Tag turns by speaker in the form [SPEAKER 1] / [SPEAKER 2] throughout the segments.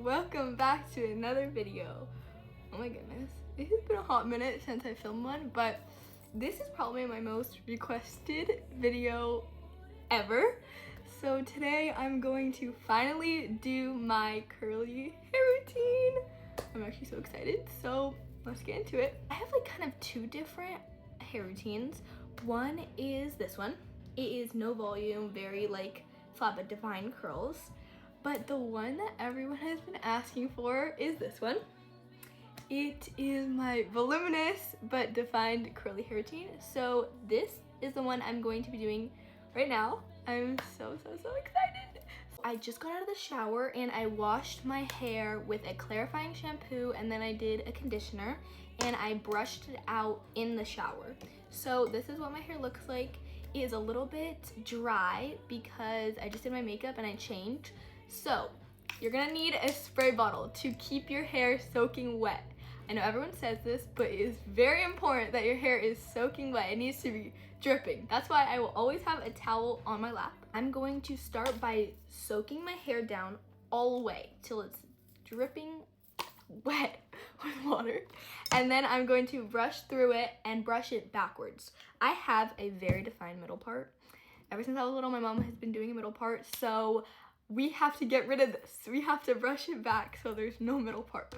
[SPEAKER 1] welcome back to another video. Oh my goodness, it has been a hot minute since I filmed one, but this is probably my most requested video ever. So today I'm going to finally do my curly hair routine. I'm actually so excited, so let's get into it. I have like kind of two different hair routines. One is this one. It is no volume, very like flat but defined curls. But the one that everyone has been asking for is this one. It is my voluminous but defined curly hair routine. So this is the one I'm going to be doing right now. I'm so excited. I just got out of the shower and I washed my hair with a clarifying shampoo, and then I did a conditioner and I brushed it out in the shower. So this is what my hair looks like. It is a little bit dry because I just did my makeup and I changed. So you're gonna need a spray bottle to keep your hair soaking wet. I know everyone says this, but it is very important that your hair is soaking wet. It needs to be dripping. That's why I will always have a towel on my lap. I'm going to start by soaking my hair down all the way till it's dripping wet with water. And then I'm going to brush through it and brush it backwards. I have a very defined middle part. Ever since I was little, my mom has been doing a middle part, so we have to get rid of this. We have to brush it back so there's no middle part.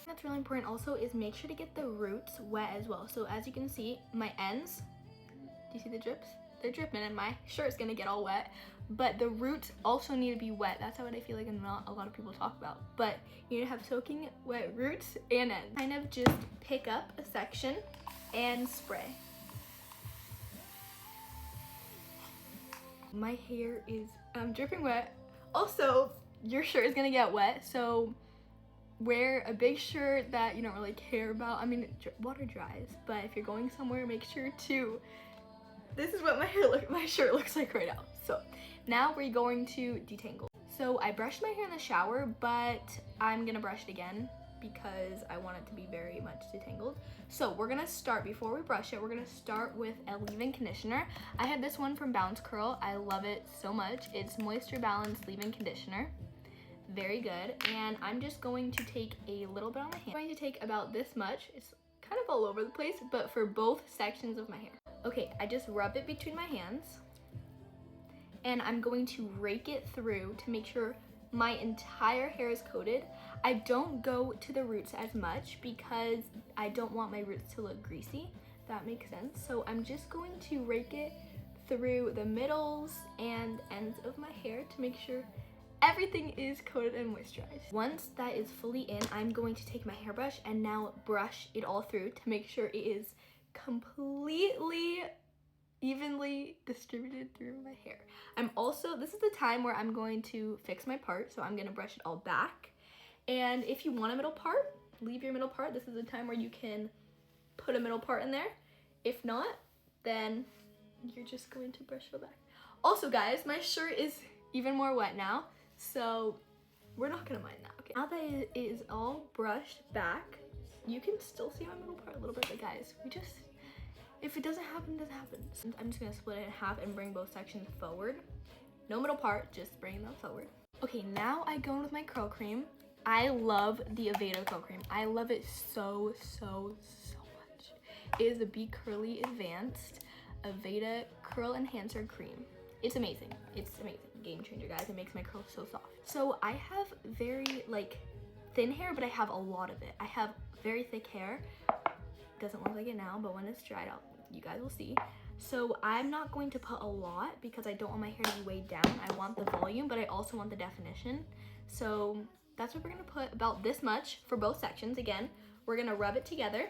[SPEAKER 1] That's really important also is make sure to get the roots wet as well. So as you can see, my ends, do you see the drips? They're dripping and my shirt's gonna get all wet, but the roots also need to be wet. That's what I feel like not a lot of people talk about, but you need to have soaking wet roots and ends. Kind of just pick up a section and spray. My hair is dripping wet. Also, your shirt is gonna get wet, so wear a big shirt that you don't really care about. I mean, water dries, but if you're going somewhere, make sure to. This is what my shirt looks like right now. So now we're going to detangle. So I brushed my hair in the shower, but I'm gonna brush it again because I want it to be very much detangled. So we're gonna start, before we brush it, we're gonna start with a leave-in conditioner. I had this one from Bounce Curl. I love it so much. It's Moisture Balance Leave-In Conditioner. Very good. And I'm just going to take a little bit on my hand. I'm going to take about this much. It's kind of all over the place, but for both sections of my hair. Okay, I just rub it between my hands and I'm going to rake it through to make sure my entire hair is coated. I don't go to the roots as much because I don't want my roots to look greasy. That makes sense. So I'm just going to rake it through the middles and ends of my hair to make sure everything is coated and moisturized. Once that is fully in, I'm going to take my hairbrush and now brush it all through to make sure it is completely evenly distributed through my hair. This is the time where I'm going to fix my part, so I'm gonna brush it all back. And if you want a middle part, leave your middle part. This is the time where you can put a middle part in there. If not, then you're just going to brush it back. Also guys, my shirt is even more wet now, so we're not gonna mind that. Okay, now that it is all brushed back, you can still see my middle part a little bit, but guys, if it doesn't happen, it doesn't happen. So I'm just gonna split it in half and bring both sections forward. No middle part, just bring them forward. Okay, now I go in with my curl cream. I love the Aveda curl cream. I love it so much. It is the Be Curly Advanced Aveda Curl Enhancer Cream. It's amazing. It's amazing. Game changer, guys. It makes my curls so soft. So I have very thin hair, but I have a lot of it. I have very thick hair. Doesn't look like it now, but when it's dried out, you guys will see. So I'm not going to put a lot because I don't want my hair to be weighed down. I want the volume, but I also want the definition. So that's what we're gonna put, about this much for both sections. Again, we're gonna rub it together,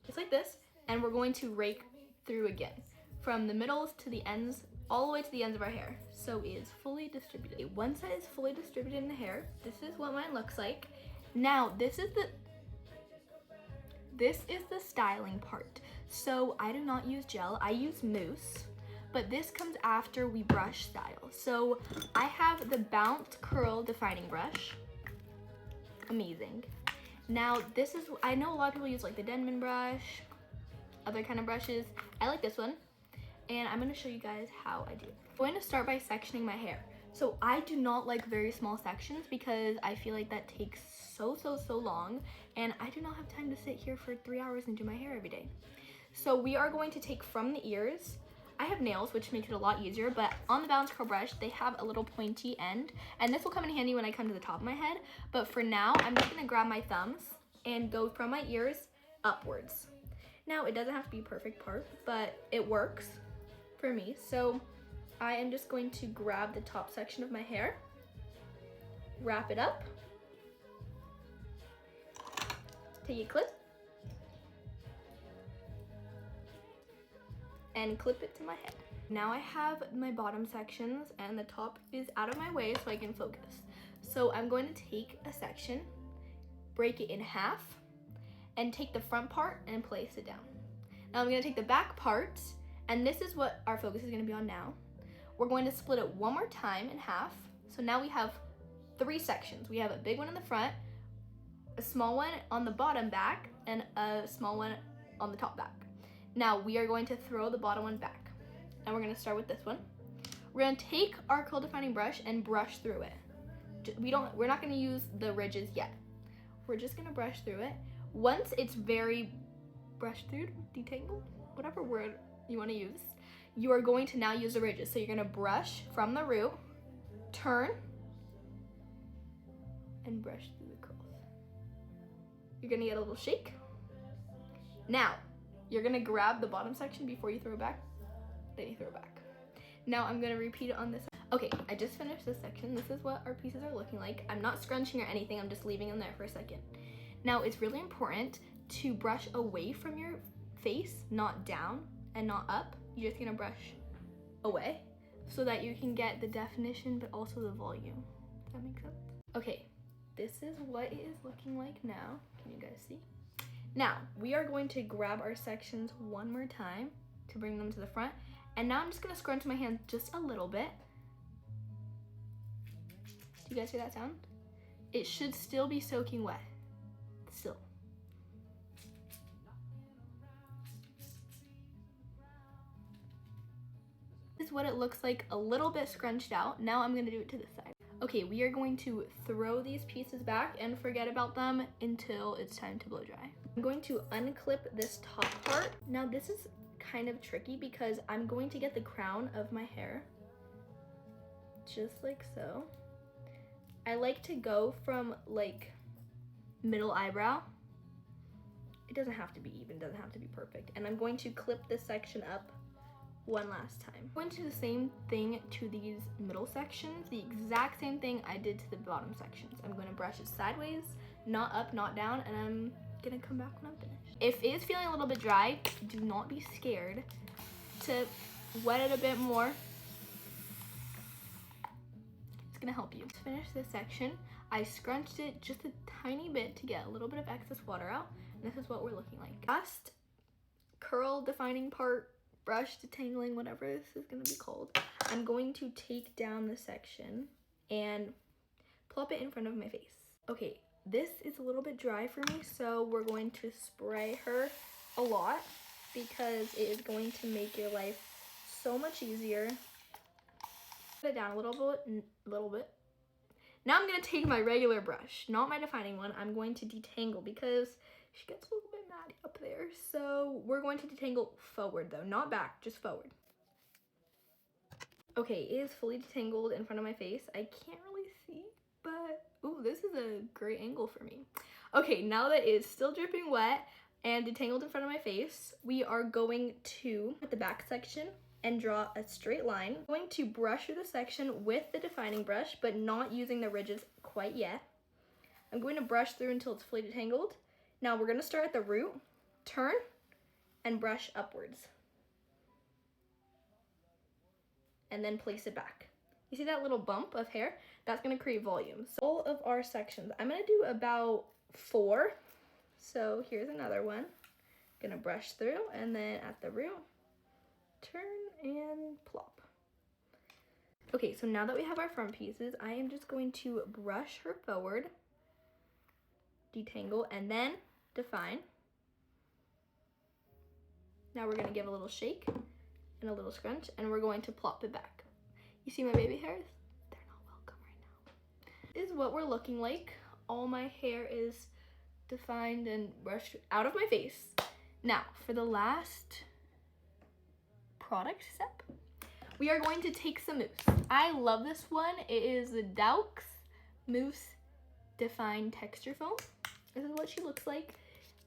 [SPEAKER 1] just like this, and we're going to rake through again, from the middles to the ends, all the way to the ends of our hair. So it is fully distributed. Once that is fully distributed in the hair, this is what mine looks like. Now, this is the styling part. So I do not use gel, I use mousse, but this comes after we brush style. So I have the Bounce Curl Defining Brush. Amazing. Now I know a lot of people use like the Denman brush, other kind of brushes. I like this one, and I'm gonna show you guys how I do it. I'm going to start by sectioning my hair. So I do not like very small sections because I feel like that takes so long, and I do not have time to sit here for 3 hours and do my hair every day. So we are going to take from the ears. I have nails, which makes it a lot easier, but on the balance curl brush, they have a little pointy end, and this will come in handy when I come to the top of my head. But for now, I'm just gonna grab my thumbs and go from my ears upwards. Now, it doesn't have to be a perfect part, but it works for me. So I am just going to grab the top section of my hair, wrap it up, take a clip, and clip it to my head. Now I have my bottom sections and the top is out of my way so I can focus. So I'm going to take a section, break it in half, and take the front part and place it down. Now I'm gonna take the back part, and this is what our focus is gonna be on now. We're going to split it one more time in half. So now we have 3 sections. We have a big one in the front, a small one on the bottom back, and a small one on the top back. Now we are going to throw the bottom one back, and we're gonna start with this one. We're gonna take our curl defining brush and brush through it. We're not gonna use the ridges yet. We're just gonna brush through it. Once it's very brushed through, detangled, whatever word you wanna use, you are going to now use the ridges. So you're gonna brush from the root, turn, and brush through the curls. You're gonna get a little shake. Now, you're gonna grab the bottom section before you throw it back, then you throw it back. Now I'm gonna repeat it on this. Okay, I just finished this section. This is what our pieces are looking like. I'm not scrunching or anything, I'm just leaving them there for a second. Now it's really important to brush away from your face, not down and not up. You're just gonna brush away so that you can get the definition but also the volume. Does that make sense? Okay, this is what it is looking like now. Can you guys see? Now, we are going to grab our sections one more time to bring them to the front. And now I'm just gonna scrunch my hand just a little bit. Do you guys hear that sound? It should still be soaking wet. Still. This is what it looks like, a little bit scrunched out. Now I'm gonna do it to this side. Okay, we are going to throw these pieces back and forget about them until it's time to blow dry. I'm going to unclip this top part. Now this is kind of tricky because I'm going to get the crown of my hair, just like so. I like to go from like middle eyebrow. It doesn't have to be even, doesn't have to be perfect. And I'm going to clip this section up one last time. I'm going to do the same thing to these middle sections, the exact same thing I did to the bottom sections. I'm going to brush it sideways, not up, not down, and I'm gonna come back when I'm finished. If it is feeling a little bit dry, do not be scared to wet it a bit more. It's gonna help you. To finish this section, I scrunched it just a tiny bit to get a little bit of excess water out, and this is what we're looking like. Last curl defining part, brush detangling, whatever this is gonna be called, I'm going to take down the section and plop it in front of my face. Okay, this is a little bit dry for me, so we're going to spray her a lot because it is going to make your life so much easier. Put it down a little bit. Now I'm gonna take my regular brush, not my defining one. I'm going to detangle because she gets a little bit matty up there. So we're going to detangle forward though, not back, just forward. Okay, it is fully detangled in front of my face. I can't really see, but ooh, this is a great angle for me. Okay, now that it is still dripping wet and detangled in front of my face, we are going to at the back section and draw a straight line. I'm going to brush through the section with the defining brush, but not using the ridges quite yet. I'm going to brush through until it's fully detangled. Now we're gonna start at the root, turn, and brush upwards. And then place it back. You see that little bump of hair? That's gonna create volume. So all of our sections, I'm gonna do about 4. So here's another one. Gonna brush through, and then at the root, turn and plop. Okay, so now that we have our front pieces, I am just going to brush her forward, detangle, and then define. Now we're gonna give a little shake and a little scrunch, and we're going to plop it back. You see my baby hairs? They're is what we're looking like. All my hair is defined and brushed out of my face. Now, for the last product step, we are going to take some mousse. I love this one. It is theAux Mousse Defined Texture Foam. This is what she looks like.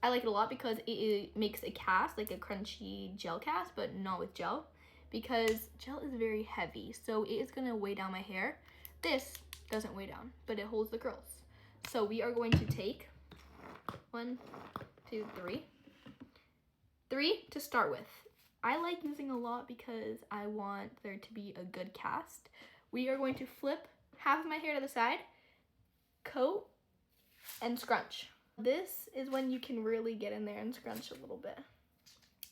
[SPEAKER 1] I like it a lot because it makes a cast, like a crunchy gel cast, but not with gel, because gel is very heavy, so it is gonna weigh down my hair. This doesn't weigh down, but it holds the curls. So we are going to take 1, 2, 3. 3 to start with. I like using a lot because I want there to be a good cast. We are going to flip half of my hair to the side, coat, and scrunch. This is when you can really get in there and scrunch a little bit.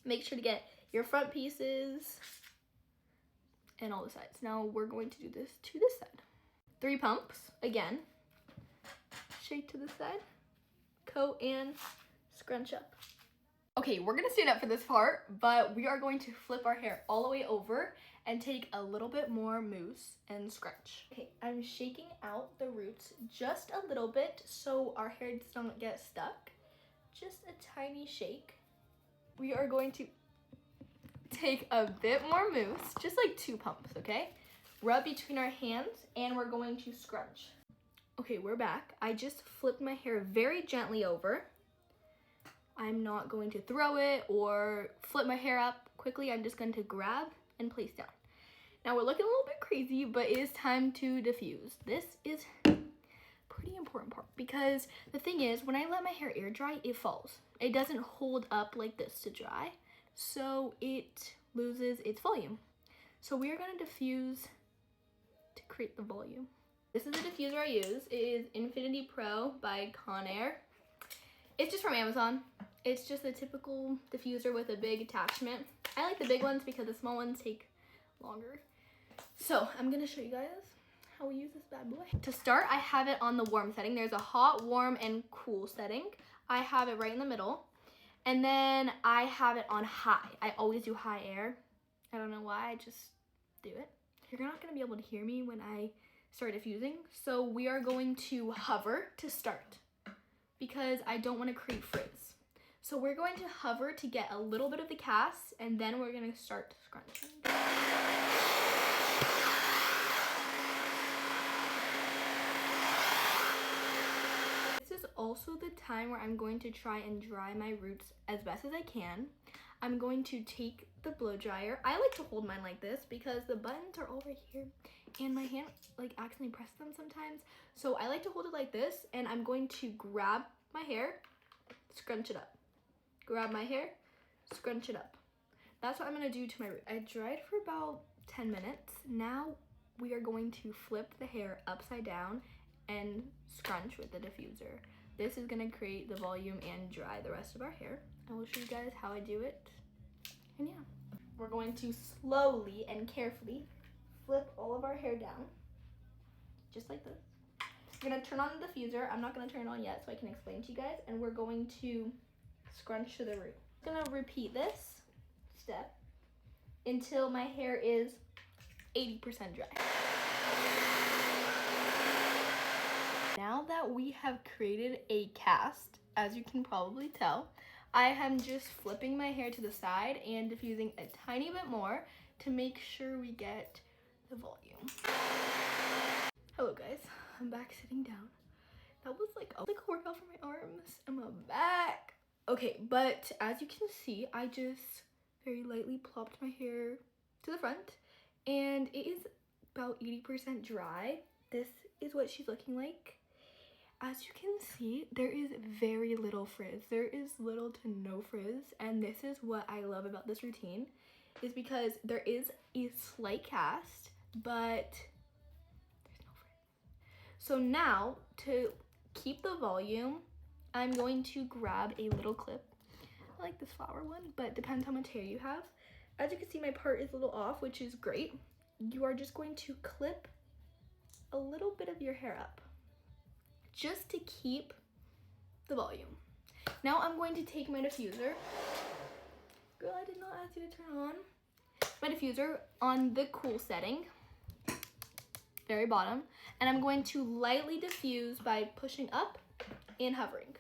[SPEAKER 1] Make sure to get your front pieces and all the sides. Now we're going to do this to this side. 3 pumps, again. Shake to the side, coat, and scrunch up. Okay, we're gonna stand up for this part, but we are going to flip our hair all the way over and take a little bit more mousse and scrunch. Okay, I'm shaking out the roots just a little bit so our hair does not get stuck. Just a tiny shake. We are going to take a bit more mousse, just like 2 pumps, okay? Rub between our hands and we're going to scrunch. Okay, we're back. I just flipped my hair very gently over. I'm not going to throw it or flip my hair up quickly. I'm just going to grab and place down. Now we're looking a little bit crazy, but it is time to diffuse. This is pretty important part because the thing is, when I let my hair air dry, it falls. It doesn't hold up like this to dry, so it loses its volume. So we are going to diffuse to create the volume. This is the diffuser I use. It is Infinity Pro by Conair. It's just from Amazon. It's just a typical diffuser with a big attachment. I like the big ones because the small ones take longer. So I'm gonna show you guys how we use this bad boy. To start, I have it on the warm setting. There's a hot, warm, and cool setting. I have it right in the middle. And then I have it on high. I always do high air. I don't know why, I just do it. You're not gonna be able to hear me when I start diffusing. So we are going to hover to start, because I don't want to create frizz. So we're going to hover to get a little bit of the cast, and then we're going to start scrunching. This is also the time where I'm going to try and dry my roots as best as I can. I'm going to take the blow dryer. I like to hold mine like this because the buttons are over here and my hand like accidentally presses them sometimes. So I like to hold it like this, and I'm going to grab my hair, scrunch it up. Grab my hair, scrunch it up. That's what I'm gonna do to my root. I dried for about 10 minutes. Now we are going to flip the hair upside down and scrunch with the diffuser. This is gonna create the volume and dry the rest of our hair. I will show you guys how I do it. And yeah, we're going to slowly and carefully flip all of our hair down, just like this. We're gonna turn on the diffuser. I'm not gonna turn it on yet so I can explain to you guys. And we're going to scrunch to the root. I'm gonna repeat this step until my hair is 80% dry. Now that we have created a cast, as you can probably tell, I am just flipping my hair to the side and diffusing a tiny bit more to make sure we get the volume. Hello guys, I'm back sitting down. That was like a workout for my arms and my back. Okay, but as you can see, I just very lightly plopped my hair to the front and it is about 80% dry. This is what she's looking like. As you can see, there is very little frizz. There is little to no frizz, and this is what I love about this routine, is because there is a slight cast, but there's no frizz. So now, to keep the volume, I'm going to grab a little clip. I like this flower one, but depends how much hair you have. As you can see, my part is a little off, which is great. You are just going to clip a little bit of your hair up, just to keep the volume. Now I'm going to take my diffuser. Girl, I did not ask you to turn on. My diffuser on the cool setting. very bottom. And I'm going to lightly diffuse by pushing up and hovering.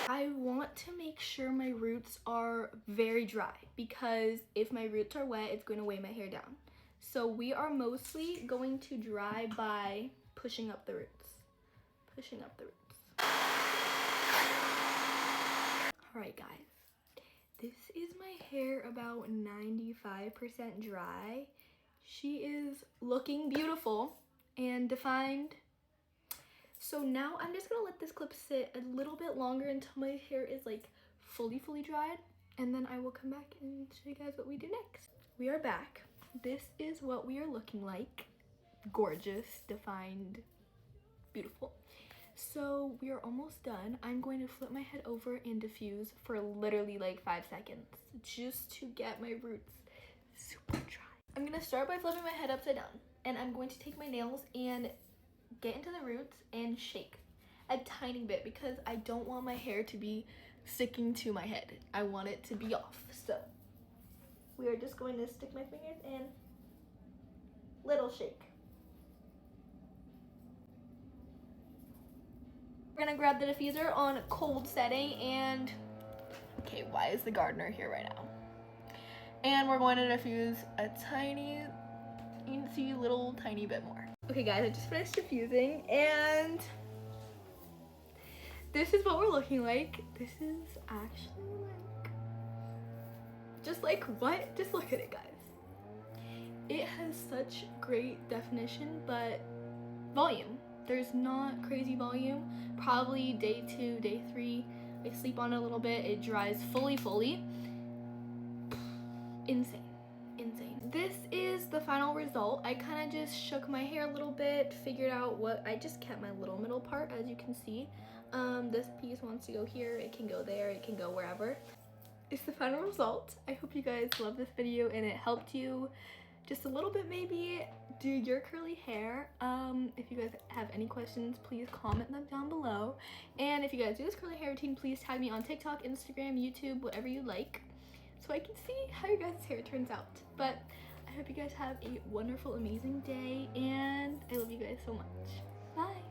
[SPEAKER 1] I want to make sure my roots are very dry because if my roots are wet, it's going to weigh my hair down. So we are mostly going to dry by pushing up the roots. Pushing up the roots. All right, guys. This is my hair about 95% dry. She is looking beautiful and defined. So now I'm just gonna let this clip sit a little bit longer until my hair is like fully dried, and then I will come back and show you guys what we do next. We are back. This is what we are looking like. Gorgeous, defined, beautiful. So we are almost done. I'm going to flip my head over and diffuse for literally like 5 seconds just to get my roots super dry. I'm gonna start by flipping my head upside down, and I'm going to take my nails and get into the roots and shake a tiny bit because I don't want my hair to be sticking to my head. I want it to be off. So we are just going to stick my fingers in, little shake. We're gonna grab the diffuser on cold setting and, okay, why is the gardener here right now? And we're going to diffuse a tiny, teensy little tiny bit more. Okay guys, I just finished diffusing and this is what we're looking like. This is actually like, just like what? Just look at it, guys. It has such great definition, but volume. There's not crazy volume. Probably day 2, day 3, I sleep on it a little bit. It dries fully. Insane. This is the final result. I kind of just shook my hair a little bit, figured out what, I just kept my little middle part, as you can see. This piece wants to go here, it can go there, it can go wherever. It's the final result. I hope you guys love this video and it helped you just a little bit maybe do your curly hair. If you guys have any questions, please comment them down below. And if you guys do this curly hair routine, please tag me on TikTok, Instagram, YouTube, whatever you like, so I can see how your guys' hair turns out. But I hope you guys have a wonderful, amazing day, and I love you guys so much. Bye.